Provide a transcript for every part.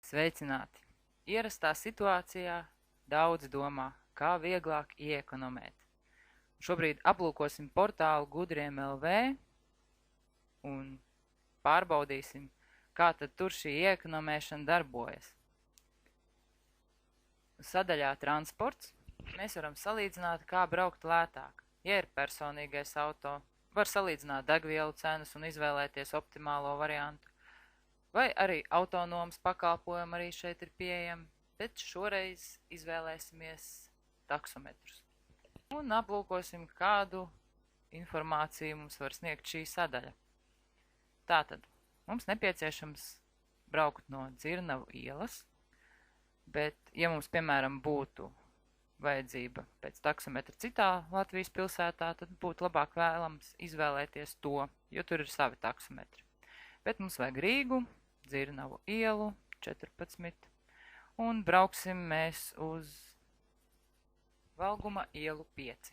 Sveicināti! Ierastā situācijā daudz domā, kā vieglāk ieekonomēt. Šobrīd aplūkosim portālu Gudriem LV un pārbaudīsim, kā tad tur šī ieekonomēšana darbojas. Sadaļā transports mēs varam salīdzināt, kā braukt lētāk. Ja ir personīgais auto, var salīdzināt degvielu cenas un izvēlēties optimālo variantu. Vai arī autonomas pakalpojumi arī šeit ir pieejami, bet šoreiz izvēlēsimies taksometrus. Un aplūkosim, kādu informāciju mums var sniegt šī sadaļa. Tātad, mums nepieciešams braukt no Dzirnavu ielas, bet, ja mums, piemēram, būtu vajadzība pēc taksometra citā Latvijas pilsētā, tad būtu labāk vēlams izvēlēties to, jo tur ir savi taksometri. Bet mums vajag Rīgu, Dzirnavu ielu, 14, un brauksim mēs uz Valguma ielu 5.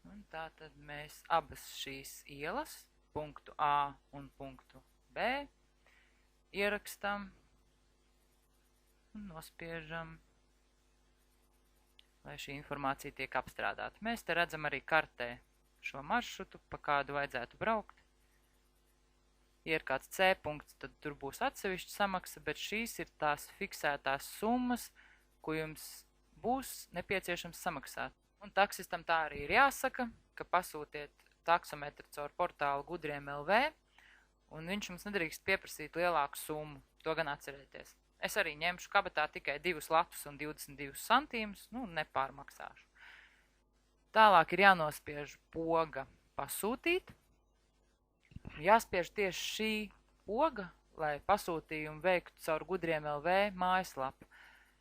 Un tātad mēs abas šīs ielas, punktu A un punktu B, ierakstam un nospiežam, lai šī informācija tiek apstrādāta. Mēs te redzam arī kartē šo maršrutu, pa kādu vajadzētu braukt. Ja ir kāds C punkts, tad tur būs atsevišķa samaksa, bet šīs ir tās fiksētās summas, ko jums būs nepieciešams samaksāt. Un taksistam tā arī ir jāsaka, ka pasūtiet taksometru caur portālu Gudriem LV, un viņš jums nedrīkst pieprasīt lielāku summu, to gan atcerieties. Es arī ņemšu kabatā tikai 2 latus un 22 centīmus, nepārmaksāšu. Tālāk ir jānospiež poga pasūtīt. Jāspiež tieši šī poga, lai pasūtījumu veiktu caur Gudriem LV mājaslapu.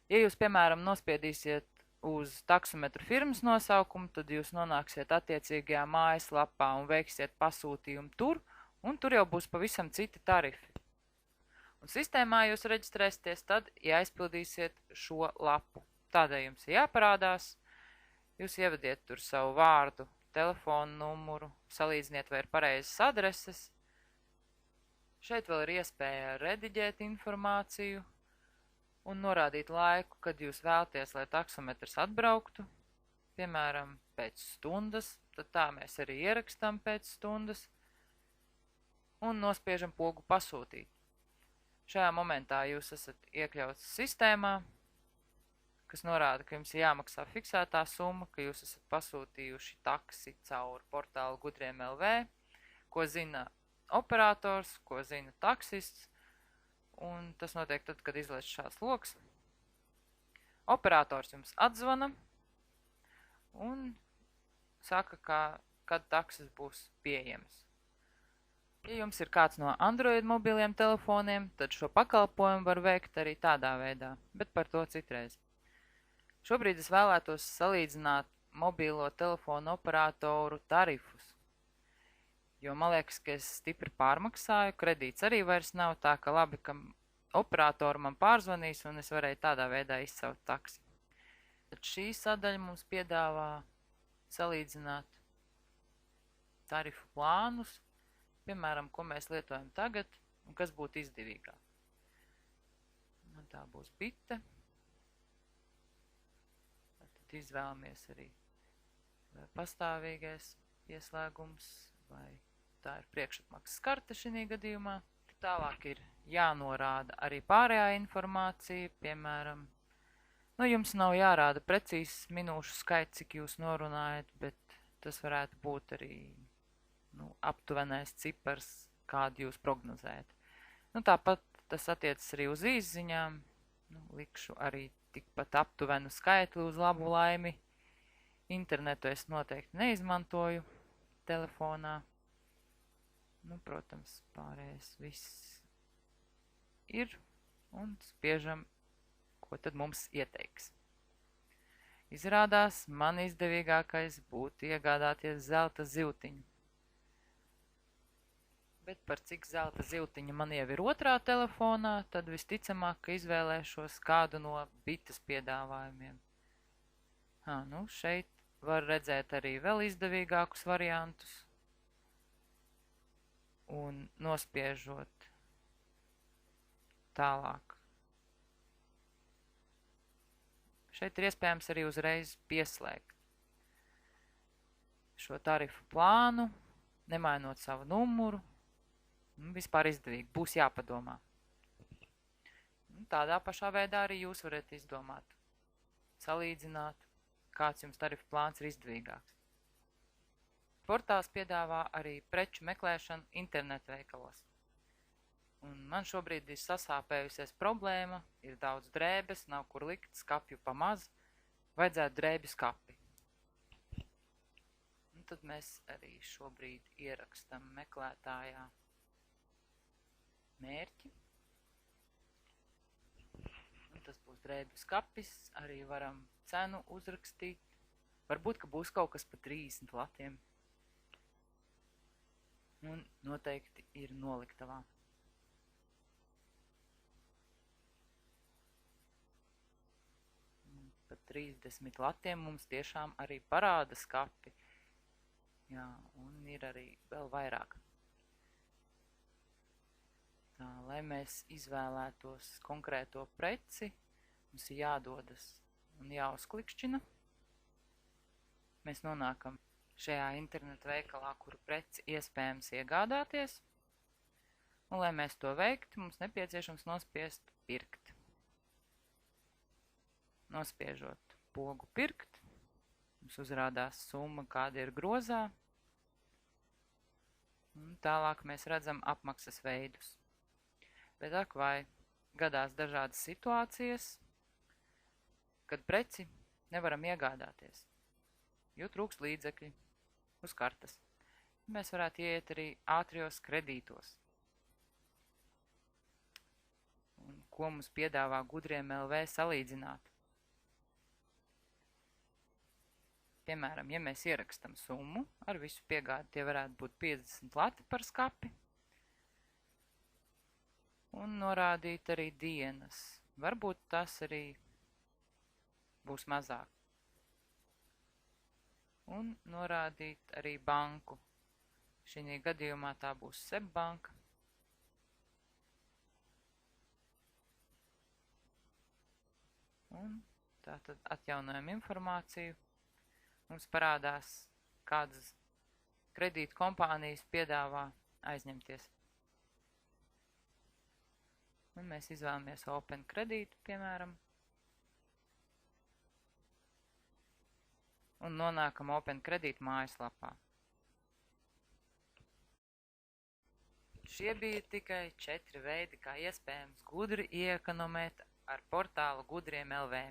Ja jūs, piemēram, nospiedīsiet uz taksometru firmas nosaukumu, tad jūs nonāksiet attiecīgajā mājaslapā un veiksiet pasūtījumu tur, un tur jau būs pavisam citi tarifi. Un sistēmā jūs reģistrēsieties tad, ja aizpildīsiet šo lapu. Tādēļ jums ir jāparādās, jūs ievadiet tur savu vārdu, telefonu numuru, salīdziniet, vai ir pareizas adreses. Šeit vēl ir iespēja rediģēt informāciju un norādīt laiku, kad jūs vēlaties, lai taksometrs atbrauktu. Piemēram, pēc stundas, tad tā mēs arī ierakstam pēc stundas un nospiežam pogu pasūtīt. Šajā momentā jūs esat iekļauts sistēmā, kas norāda, ka jums ir jāmaksā fiksētā summa, ka jūs esat pasūtījuši taksi caur portālu Gudriem LV, ko zina operators, ko zina taksists, un tas notiek tad, kad izlaiž šāds loks. Operators jums atzvana un saka, kad taksis būs pieejams. Ja jums ir kāds no Android mobiliem telefoniem, tad šo pakalpojumu var veikt arī tādā veidā, bet par to citreiz. Šobrīd es vēlētos salīdzināt mobilo telefonu operatoru tarifus, jo man liekas, ka es stipri pārmaksāju, kredīts arī vairs nav, tā ka labi, ka operatori man pārzvanīs un es varēju tādā veidā izsaukt taksi. Tad šī sadaļa mums piedāvā salīdzināt tarifu plānus, piemēram, ko mēs lietojam tagad un kas būtu izdevīgāk. Un tā būs bite. Izvēlamies arī pastāvīgais ieslēgums, vai tā ir priekšapmaksas karte šī gadījumā. Tālāk ir jānorāda arī pārējā informācija, piemēram, jums nav jārāda precīzs minūšu skaits, cik jūs norunājat, bet tas varētu būt arī aptuvenais cipars, kādu jūs prognozējat. Tāpat tas attiecas arī uz īsziņām, likšu arī tikpat aptuvenu skaitli uz labu laimi. Internetu es noteikti neizmantoju telefonā. Protams, pārējais viss ir un spiežam, ko tad mums ieteiks. Izrādās, man izdevīgākais būtu iegādāties zelta zivtiņu. Bet par cik zelta zivtiņa man jau ir otrā telefonā, tad visticamāk, ka izvēlēšos kādu no bites piedāvājumiem. Šeit var redzēt arī vēl izdevīgākus variantus. Un nospiežot tālāk Šeit ir iespējams arī uzreiz pieslēgt šo tarifu plānu, nemainot savu numuru. Vispār izdevīgi, būs jāpadomā. Tādā pašā veidā arī jūs varat izdomāt, salīdzināt, kāds jums tarifu plāns ir izdevīgāks. Portāls piedāvā arī preču meklēšanu internetveikalos. Un man šobrīd ir sasāpējusies problēma, ir daudz drēbes, nav kur likt, skapju pa maz, vajadzētu drēbju skapi. Un tad mēs arī šobrīd ierakstam meklētājā mērķi. Un tas būs drēbju skapis, arī varam cenu uzrakstīt. Varbūt, ka būs kaut kas pa 30 latiem. Un noteikti ir noliktavā. Pa 30 latiem mums tiešām arī parāda skapi. Jā, un ir arī vēl vairāk. Tā, lai mēs izvēlētos konkrēto preci, mums ir jādodas un jāuzklikšķina. Mēs nonākam šajā internetu veikalā, kuru preci iespējams iegādāties. Un, lai mēs to veiktu, mums nepieciešams nospiest pirkt. Nospiežot pogu pirkt, mums uzrādās summa, kāda ir grozā. Un tālāk mēs redzam apmaksas veidus. Bet ak vai gadās dažādas situācijas, kad preci nevaram iegādāties, jo trūkst līdzekļi uz kartes. Mēs varētu iet arī ātrijos kredītos. Un ko mums piedāvā Gudriem LV salīdzināt? Piemēram, ja mēs ierakstam summu, ar visu piegādi tie varētu būt 50 lati par skapi. Un norādīt arī dienas. Varbūt tas arī būs mazāk. Un norādīt arī banku. Šī gadījumā tā būs SEB banka. Un tātad atjaunojam informāciju. Mums parādās, kādas kredītu kompānijas piedāvā aizņemties. Un mēs izvēlamies Open kredītu, piemēram. Un nonākam Open kredītu mājaslapā. Šie bija tikai 4 veidi, kā iespējams gudri ieekonomēt ar portālu Gudriem LV.